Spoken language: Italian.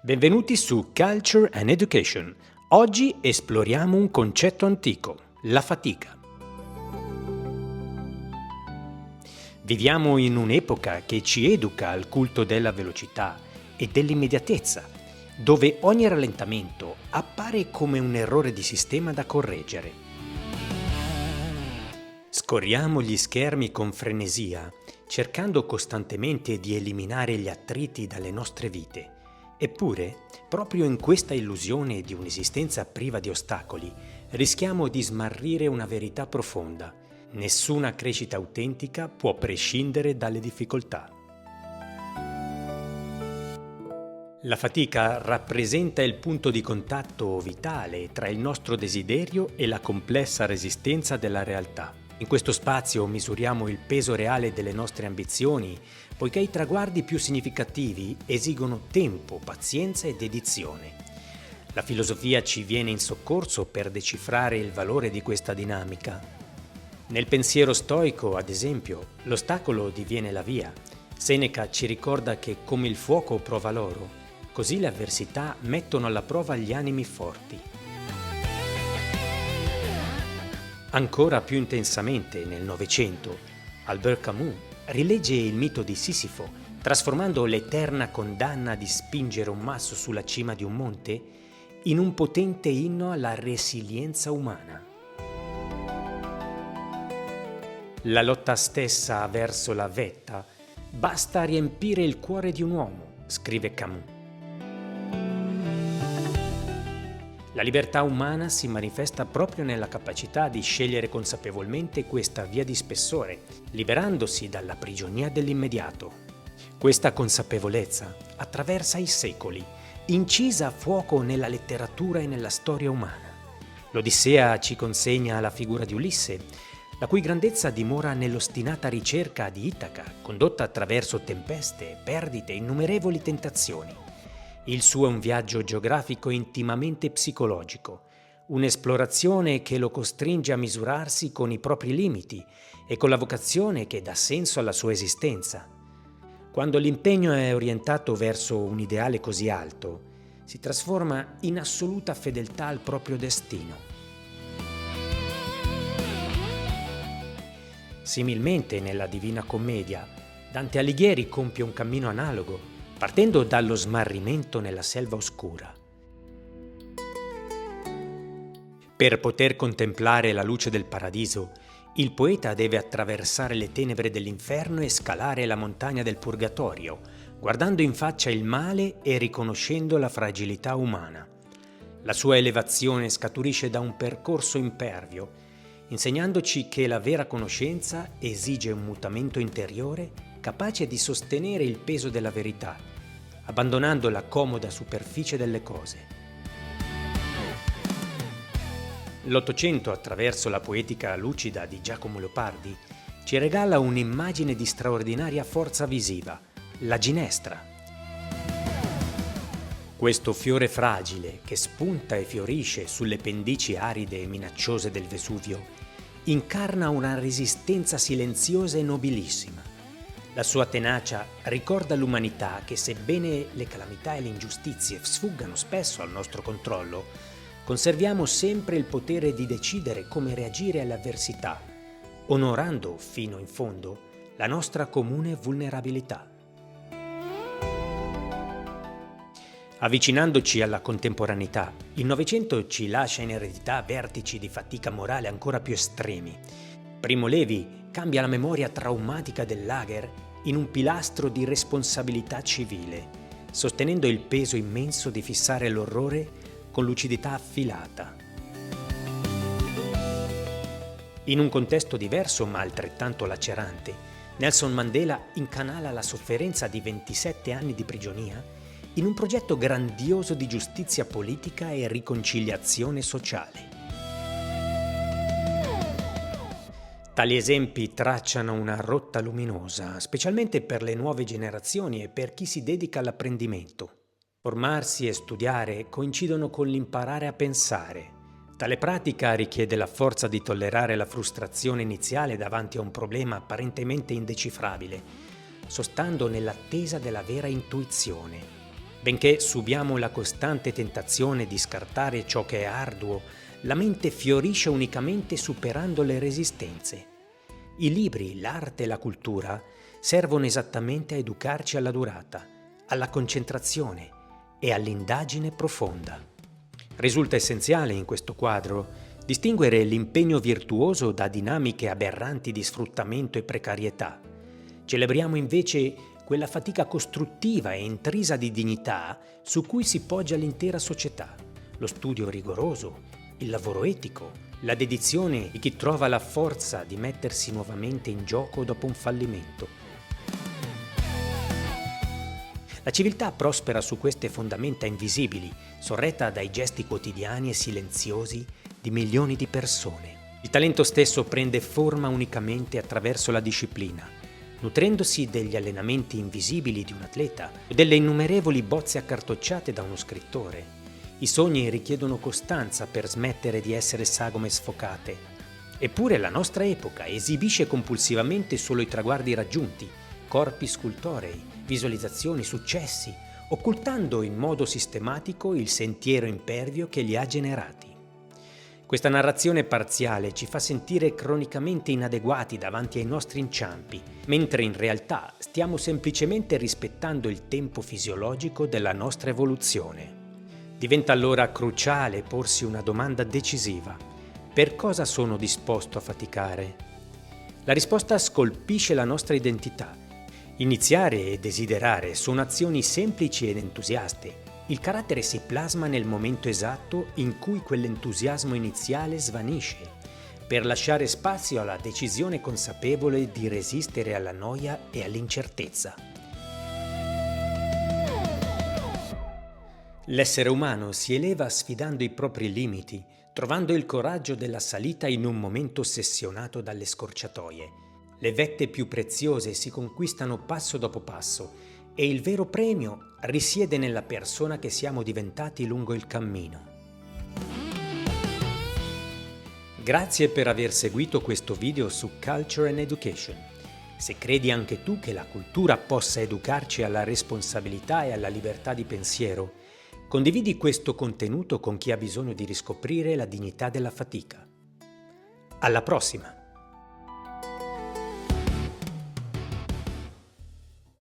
Benvenuti su Culture and Education. Oggi esploriamo un concetto antico, la fatica. Viviamo in un'epoca che ci educa al culto della velocità e dell'immediatezza, dove ogni rallentamento appare come un errore di sistema da correggere. Scorriamo gli schermi con frenesia, cercando costantemente di eliminare gli attriti dalle nostre vite. Eppure, proprio in questa illusione di un'esistenza priva di ostacoli, rischiamo di smarrire una verità profonda. Nessuna crescita autentica può prescindere dalle difficoltà. La fatica rappresenta il punto di contatto vitale tra il nostro desiderio e la complessa resistenza della realtà. In questo spazio misuriamo il peso reale delle nostre ambizioni, poiché i traguardi più significativi esigono tempo, pazienza e dedizione. La filosofia ci viene in soccorso per decifrare il valore di questa dinamica. Nel pensiero stoico, ad esempio, l'ostacolo diviene la via. Seneca ci ricorda che come il fuoco prova l'oro, così le avversità mettono alla prova gli animi forti. Ancora più intensamente nel Novecento, Albert Camus rilegge il mito di Sisifo, trasformando l'eterna condanna di spingere un masso sulla cima di un monte in un potente inno alla resilienza umana. La lotta stessa verso la vetta basta a riempire il cuore di un uomo, scrive Camus. La libertà umana si manifesta proprio nella capacità di scegliere consapevolmente questa via di spessore, liberandosi dalla prigionia dell'immediato. Questa consapevolezza attraversa i secoli, incisa a fuoco nella letteratura e nella storia umana. L'Odissea ci consegna la figura di Ulisse, la cui grandezza dimora nell'ostinata ricerca di Itaca, condotta attraverso tempeste, perdite e innumerevoli tentazioni. Il suo è un viaggio geografico intimamente psicologico, un'esplorazione che lo costringe a misurarsi con i propri limiti e con la vocazione che dà senso alla sua esistenza. Quando l'impegno è orientato verso un ideale così alto, si trasforma in assoluta fedeltà al proprio destino. Similmente, nella Divina Commedia, Dante Alighieri compie un cammino analogo, partendo dallo smarrimento nella selva oscura. Per poter contemplare la luce del paradiso, il poeta deve attraversare le tenebre dell'inferno e scalare la montagna del purgatorio, guardando in faccia il male e riconoscendo la fragilità umana. La sua elevazione scaturisce da un percorso impervio, insegnandoci che la vera conoscenza esige un mutamento interiore capace di sostenere il peso della verità, abbandonando la comoda superficie delle cose. L'Ottocento, attraverso la poetica lucida di Giacomo Leopardi, ci regala un'immagine di straordinaria forza visiva, la ginestra. Questo fiore fragile che spunta e fiorisce sulle pendici aride e minacciose del Vesuvio incarna una resistenza silenziosa e nobilissima. La sua tenacia ricorda l'umanità che, sebbene le calamità e le ingiustizie sfuggano spesso al nostro controllo, conserviamo sempre il potere di decidere come reagire alle avversità, onorando fino in fondo la nostra comune vulnerabilità. Avvicinandoci alla contemporaneità, il Novecento ci lascia in eredità vertici di fatica morale ancora più estremi. Primo Levi cambia la memoria traumatica del lager in un pilastro di responsabilità civile, sostenendo il peso immenso di fissare l'orrore con lucidità affilata. In un contesto diverso ma altrettanto lacerante, Nelson Mandela incanala la sofferenza di 27 anni di prigionia in un progetto grandioso di giustizia politica e riconciliazione sociale. Tali esempi tracciano una rotta luminosa, specialmente per le nuove generazioni e per chi si dedica all'apprendimento. Formarsi e studiare coincidono con l'imparare a pensare. Tale pratica richiede la forza di tollerare la frustrazione iniziale davanti a un problema apparentemente indecifrabile, sostando nell'attesa della vera intuizione. Benché subiamo la costante tentazione di scartare ciò che è arduo, la mente fiorisce unicamente superando le resistenze. I libri, l'arte e la cultura servono esattamente a educarci alla durata, alla concentrazione e all'indagine profonda. Risulta essenziale in questo quadro distinguere l'impegno virtuoso da dinamiche aberranti di sfruttamento e precarietà. Celebriamo invece quella fatica costruttiva e intrisa di dignità su cui si poggia l'intera società, lo studio rigoroso, il lavoro etico, la dedizione di chi trova la forza di mettersi nuovamente in gioco dopo un fallimento. La civiltà prospera su queste fondamenta invisibili, sorretta dai gesti quotidiani e silenziosi di milioni di persone. Il talento stesso prende forma unicamente attraverso la disciplina, nutrendosi degli allenamenti invisibili di un atleta o delle innumerevoli bozze accartocciate da uno scrittore. I sogni richiedono costanza per smettere di essere sagome sfocate. Eppure la nostra epoca esibisce compulsivamente solo i traguardi raggiunti, corpi scultorei, visualizzazioni, successi, occultando in modo sistematico il sentiero impervio che li ha generati. Questa narrazione parziale ci fa sentire cronicamente inadeguati davanti ai nostri inciampi, mentre in realtà stiamo semplicemente rispettando il tempo fisiologico della nostra evoluzione. Diventa allora cruciale porsi una domanda decisiva: per cosa sono disposto a faticare? La risposta scolpisce la nostra identità. Iniziare e desiderare sono azioni semplici ed entusiaste. Il carattere si plasma nel momento esatto in cui quell'entusiasmo iniziale svanisce, per lasciare spazio alla decisione consapevole di resistere alla noia e all'incertezza. L'essere umano si eleva sfidando i propri limiti, trovando il coraggio della salita in un momento ossessionato dalle scorciatoie. Le vette più preziose si conquistano passo dopo passo e il vero premio risiede nella persona che siamo diventati lungo il cammino. Grazie per aver seguito questo video su Culture and Education. Se credi anche tu che la cultura possa educarci alla responsabilità e alla libertà di pensiero, condividi questo contenuto con chi ha bisogno di riscoprire la dignità della fatica. Alla prossima!